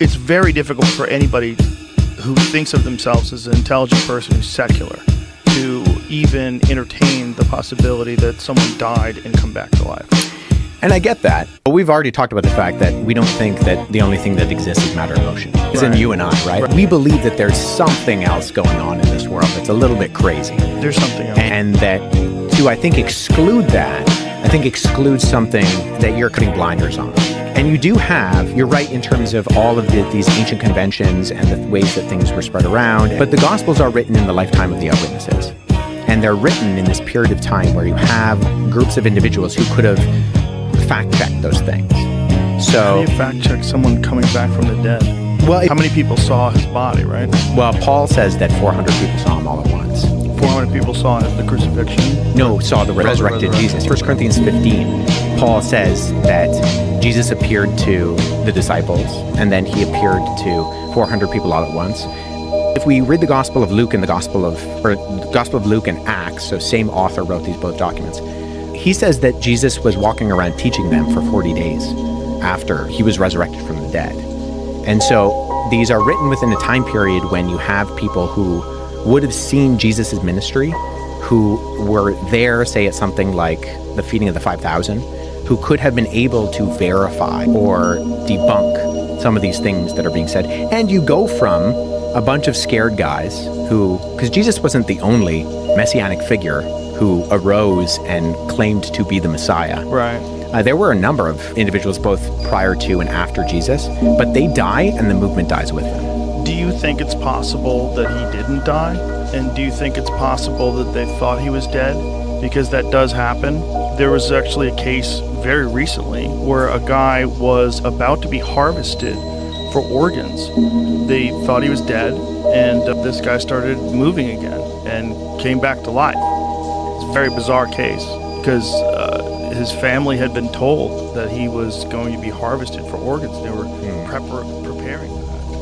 it's very difficult for anybody who thinks of themselves as an intelligent person who's secular to even entertain the possibility that someone died and come back to life. And I get that. But we've already talked about the fact that we don't think that the only thing that exists is matter and motion. It's in you and I, right? We believe that there's something else going on in this world that's a little bit crazy. There's something else. And that to, I think, exclude that, I think excludes something that you're putting blinders on. And you do have, you're right in terms of all of these ancient conventions and the ways that things were spread around. But the Gospels are written in the lifetime of the eyewitnesses. And they're written in this period of time where you have groups of individuals who could have fact-check those things. So, how do you fact-check someone coming back from the dead? Well, how many people saw his body, right? Well, Paul says that 400 people saw him all at once. 400 people saw the crucifixion? No, saw the resurrected Jesus. 1 Corinthians 15, Paul says that Jesus appeared to the disciples, and then he appeared to 400 people all at once. If we read the Gospel of Luke and the Gospel of Luke and Acts, so same author wrote these both documents, he says that Jesus was walking around teaching them for 40 days after he was resurrected from the dead. And so these are written within a time period when you have people who would have seen Jesus' ministry, who were there, say, at something like the feeding of the 5,000, who could have been able to verify or debunk some of these things that are being said. And you go from a bunch of scared guys who, because Jesus wasn't the only messianic figure who arose and claimed to be the Messiah. Right. There were a number of individuals both prior to and after Jesus, but they die and the movement dies with them. Do you think it's possible that he didn't die? And do you think it's possible that they thought he was dead? Because that does happen. There was actually a case very recently where a guy was about to be harvested for organs. They thought he was dead, and this guy started moving again and came back to life. It's a very bizarre case because his family had been told that he was going to be harvested for organs. They were preparing for that.